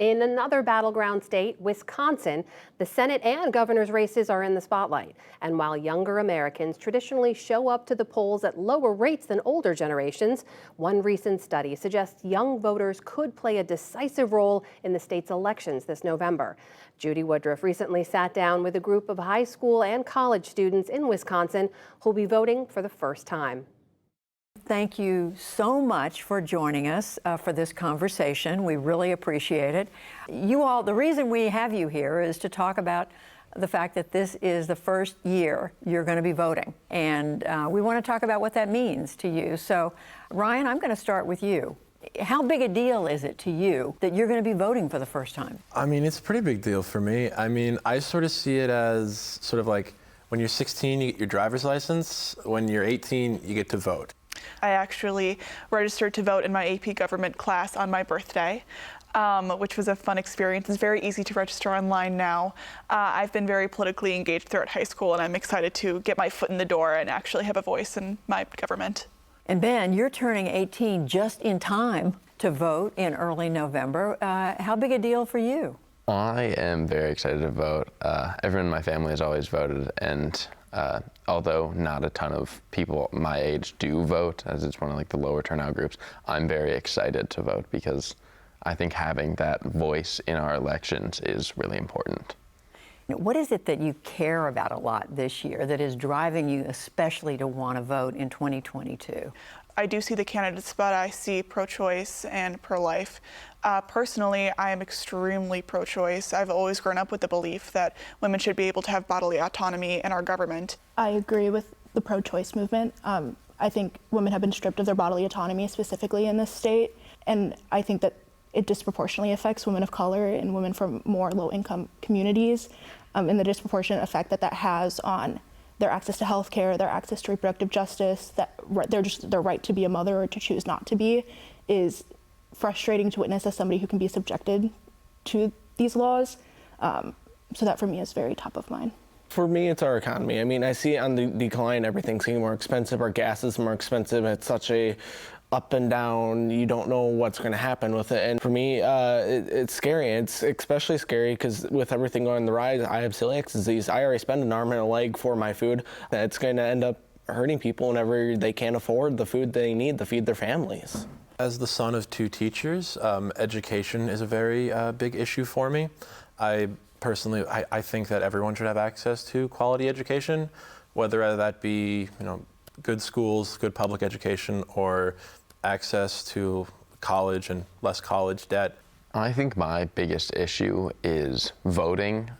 In another battleground state, Wisconsin, the Senate and governor's races are in the spotlight. And while younger Americans traditionally show up to the polls at lower rates than older generations, one recent study suggests young voters could play a decisive role in the state's elections this November. Judy Woodruff recently sat down with a group of high school and college students in Wisconsin who'll be voting for the first time. Thank you so much for joining us for this conversation. We really appreciate it. You all, the reason we have you here is to talk about the fact that this is the first year you're going to be voting. And we want to talk about what that means to you. So, Ryan, I'm going to start with you. How big a deal is it to you that you're going to be voting for the first time? I mean, it's a pretty big deal for me. I mean, I sort of see it as sort of like when you're 16, you get your driver's license. When you're 18, you get to vote. I actually registered to vote in my AP government class on my birthday, which was a fun experience. It's very easy to register online now. I've been very politically engaged throughout high school, and I'm excited to get my foot in the door and actually have a voice in my government. And Ben, you're turning 18 just in time to vote in early November. How big a deal for you? I am very excited to vote. Everyone in my family has always voted, and although not a ton of people my age do vote, as it's one of the lower turnout groups, I'm very excited to vote because I think having that voice in our elections is really important. What is it that you care about a lot this year that is driving you especially to want to vote in 2022? I do see the candidates, but I see pro-choice and pro-life. Personally, I am extremely pro-choice. I've always grown up with the belief that women should be able to have bodily autonomy in our government. I agree with the pro-choice movement. I think women have been stripped of their bodily autonomy, specifically in this state, and I think that it disproportionately affects women of color and women from more low-income communities, and the disproportionate effect that has on their access to health care, their access to reproductive justice, their right to be a mother or to choose not to be, is frustrating to witness as somebody who can be subjected to these laws. So that for me is very top of mind. For me, it's our economy. I mean, I see it on the decline. Everything's getting more expensive. Our gas is more expensive. It's such a up and down. You don't know what's going to happen with it. And for me, it's scary. It's especially scary because with everything going on the rise, I have celiac disease. I already spend an arm and a leg for my food. It's going to end up hurting people whenever they can't afford the food they need to feed their families. As the son of two teachers, education is a very big issue for me. I think that everyone should have access to quality education, whether that be, good schools, good public education, or access to college and less college debt. I think my biggest issue is voting,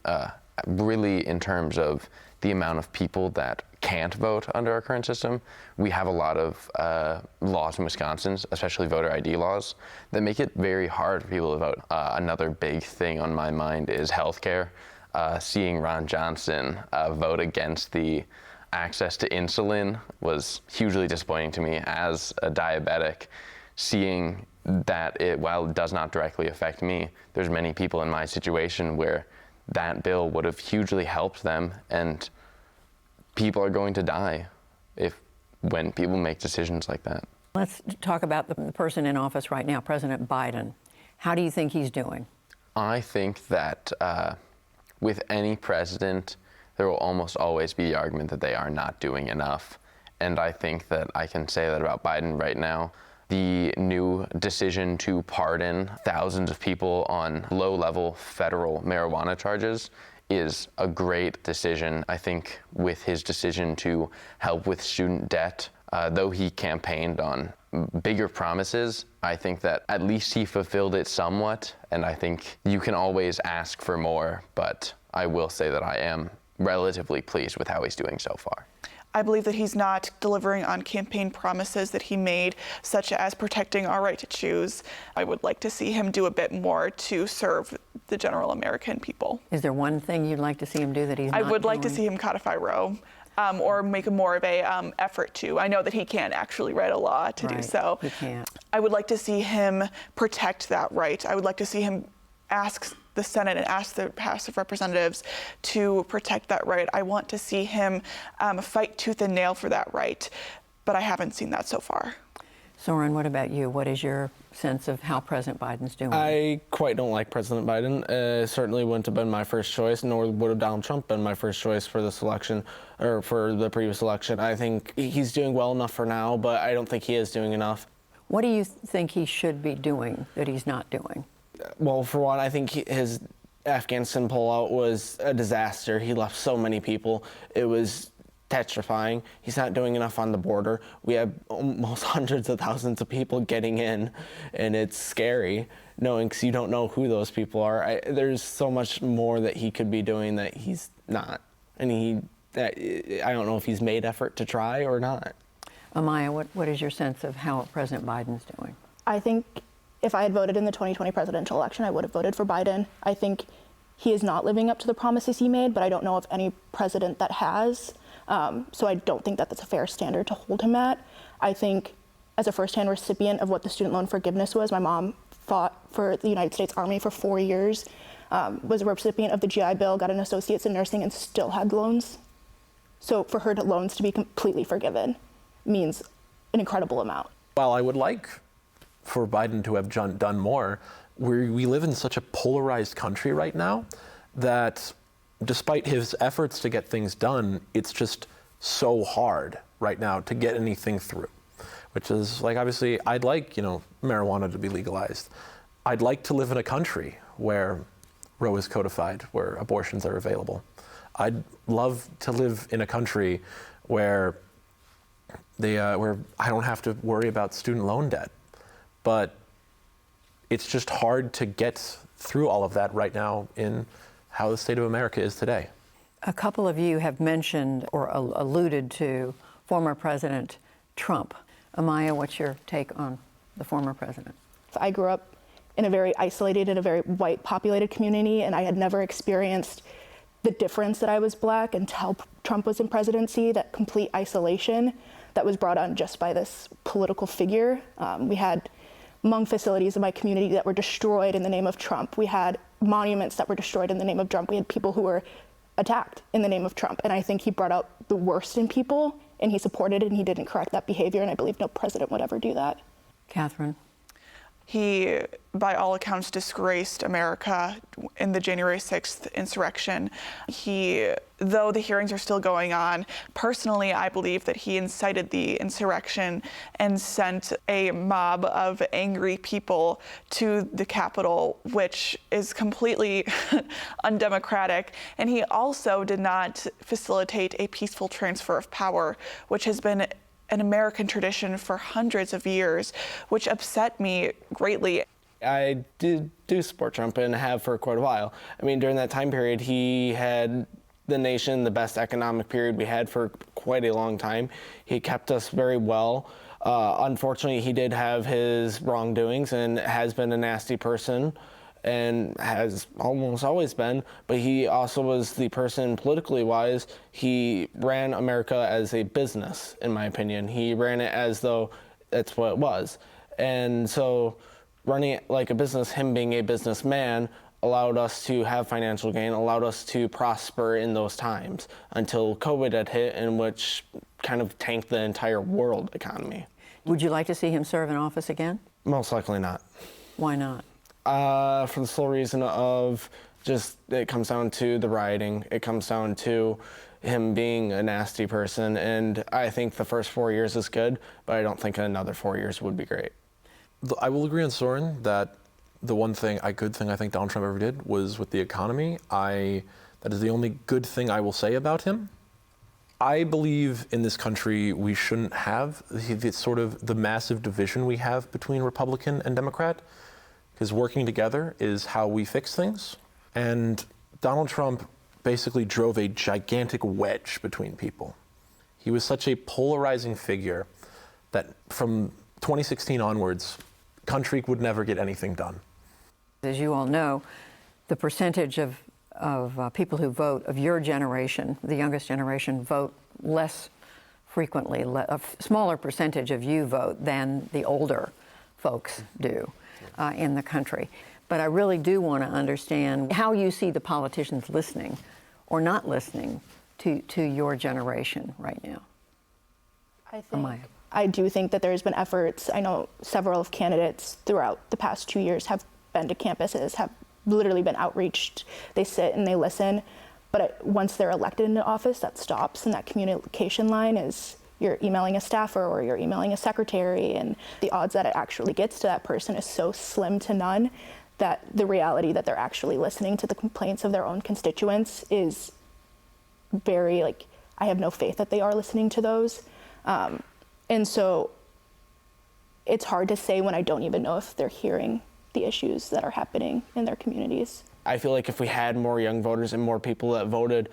really in terms of the amount of people that can't vote under our current system. We have a lot of laws in Wisconsin, especially voter ID laws, that make it very hard for people to vote. Another big thing on my mind is healthcare. Seeing Ron Johnson vote against the access to insulin was hugely disappointing to me as a diabetic. Seeing that while it does not directly affect me, there's many people in my situation where that bill would have hugely helped them, and people are going to die when people make decisions like that. Let's talk about the person in office right now, President Biden. How do you think he's doing? I think that with any president, there will almost always be the argument that they are not doing enough. And I think that I can say that about Biden right now. The new decision to pardon thousands of people on low-level federal marijuana charges is a great decision. I think with his decision to help with student debt, though he campaigned on bigger promises, I think that at least he fulfilled it somewhat. And I think you can always ask for more, but I will say that I am relatively pleased with how he's doing so far. I believe that he's not delivering on campaign promises that he made, such as protecting our right to choose. I would like to see him do a bit more to serve the general American people. Is there one thing you'd like to see him do that he's not doing? I would like to doing? see him codify Roe, or make more of a effort to. I know that he can't actually write a law to do so. He can't. I would like to see him protect that right. I would like to see him ask the Senate and ask the House of Representatives to protect that right. I want to see him fight tooth and nail for that right, but I haven't seen that so far. Soren, what about you? What is your sense of how President Biden's doing? I quite don't like President Biden. Certainly wouldn't have been my first choice, nor would have Donald Trump been my first choice for this election, or for the previous election. I think he's doing well enough for now, but I don't think he is doing enough. What do you think he should be doing that he's not doing? Well, for one, I think his Afghanistan pullout was a disaster. He left so many people. It was petrifying. He's not doing enough on the border. We have almost hundreds of thousands of people getting in, and it's scary knowing, because you don't know who those people are. There's so much more that he could be doing that he's not. And I don't know if he's made effort to try or not. Amaya, what is your sense of how President Biden's doing? I think if I had voted in the 2020 presidential election, I would have voted for Biden. I think he is not living up to the promises he made, but I don't know of any president that has. So I don't think that that's a fair standard to hold him at. I think as a firsthand recipient of what the student loan forgiveness was, my mom fought for the United States Army for 4 years, was a recipient of the GI Bill, got an associate's in nursing, and still had loans. So for her loans to be completely forgiven means an incredible amount. While I would like for Biden to have done more, we live in such a polarized country right now that despite his efforts to get things done, it's just so hard right now to get anything through. Which is like, obviously, I'd like, marijuana to be legalized. I'd like to live in a country where Roe is codified, where abortions are available. I'd love to live in a country where where I don't have to worry about student loan debt. But it's just hard to get through all of that right now in how the state of America is today. A couple of you have mentioned or alluded to former President Trump. Amaya, what's your take on the former president? I grew up in a very isolated and a very white populated community, and I had never experienced the difference that I was Black until Trump was in presidency, that complete isolation that was brought on just by this political figure. We had Hmong facilities in my community that were destroyed in the name of Trump. We had monuments that were destroyed in the name of Trump. We had people who were attacked in the name of Trump. And I think he brought out the worst in people, and he supported it, and he didn't correct that behavior. And I believe no president would ever do that. Catherine? He, by all accounts, disgraced America in the January 6th insurrection. Though the hearings are still going on, personally, I believe that he incited the insurrection and sent a mob of angry people to the Capitol, which is completely undemocratic. And he also did not facilitate a peaceful transfer of power, which has been an American tradition for hundreds of years, which upset me greatly. I did support Trump and have for quite a while. I mean, during that time period, he had the nation, the best economic period we had for quite a long time. He kept us very well. Unfortunately, he did have his wrongdoings and has been a nasty person and has almost always been, but he also was the person politically wise. He ran America as a business, in my opinion. He ran it as though that's what it was. And so running it like a business, him being a businessman, allowed us to have financial gain, allowed us to prosper in those times until COVID had hit, in which kind of tanked the entire world economy. Would you like to see him serve in office again? Most likely not. Why not? For the sole reason of just, it comes down to the rioting. It comes down to him being a nasty person. And I think the first 4 years is good, but I don't think another 4 years would be great. I will agree on Soren that the one thing, good thing I think Donald Trump ever did was with the economy. That is the only good thing I will say about him. I believe in this country we shouldn't have the massive division we have between Republican and Democrat, because working together is how we fix things. And Donald Trump basically drove a gigantic wedge between people. He was such a polarizing figure that from 2016 onwards, the country would never get anything done. As you all know, the percentage of people who vote of your generation, the youngest generation, vote less frequently. A smaller percentage of you vote than the older folks do in the country. But I really do want to understand how you see the politicians listening or not listening to your generation right now. I do think that there's been efforts. I know several of candidates throughout the past 2 years have been to campuses, have literally been outreached. They sit and they listen. But once they're elected into office, that stops, and that communication line is you're emailing a staffer or you're emailing a secretary, and the odds that it actually gets to that person is so slim to none that the reality that they're actually listening to the complaints of their own constituents is very, like, I have no faith that they are listening to those. And so it's hard to say when I don't even know if they're hearing the issues that are happening in their communities. I feel like if we had more young voters and more people that voted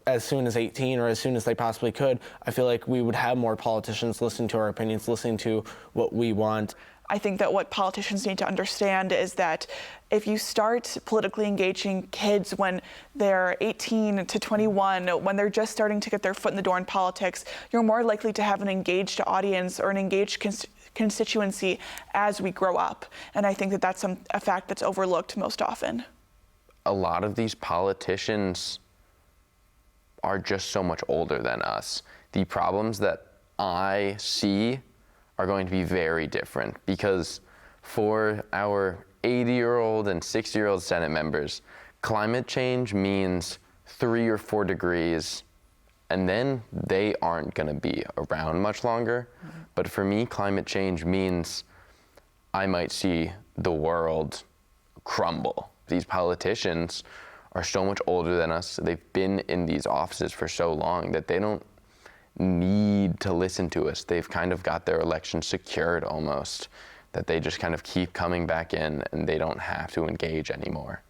as soon as 18 or as soon as they possibly could, I feel like we would have more politicians listening to our opinions, listening to what we want. I think that what politicians need to understand is that if you start politically engaging kids when they're 18 to 21, when they're just starting to get their foot in the door in politics, you're more likely to have an engaged audience or an engaged constituency as we grow up. And I think that that's a fact that's overlooked most often. A lot of these politicians are just so much older than us. The problems that I see are going to be very different, because for our 80-year-old and 60-year-old Senate members, climate change means 3 or 4 degrees, and then they aren't going to be around much longer. Mm-hmm. But for me, climate change means I might see the world crumble. These politicians are so much older than us. They've been in these offices for so long that they don't need to listen to us. They've kind of got their election secured almost, that they just kind of keep coming back in and they don't have to engage anymore.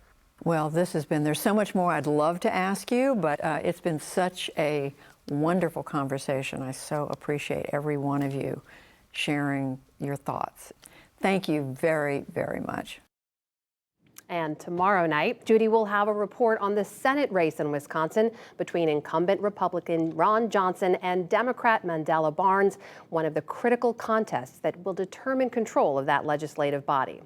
Well, there's so much more I'd love to ask you, but it's been such a wonderful conversation. I so appreciate every one of you sharing your thoughts. Thank you very, very much. And tomorrow night, Judy will have a report on the Senate race in Wisconsin between incumbent Republican Ron Johnson and Democrat Mandela Barnes, one of the critical contests that will determine control of that legislative body.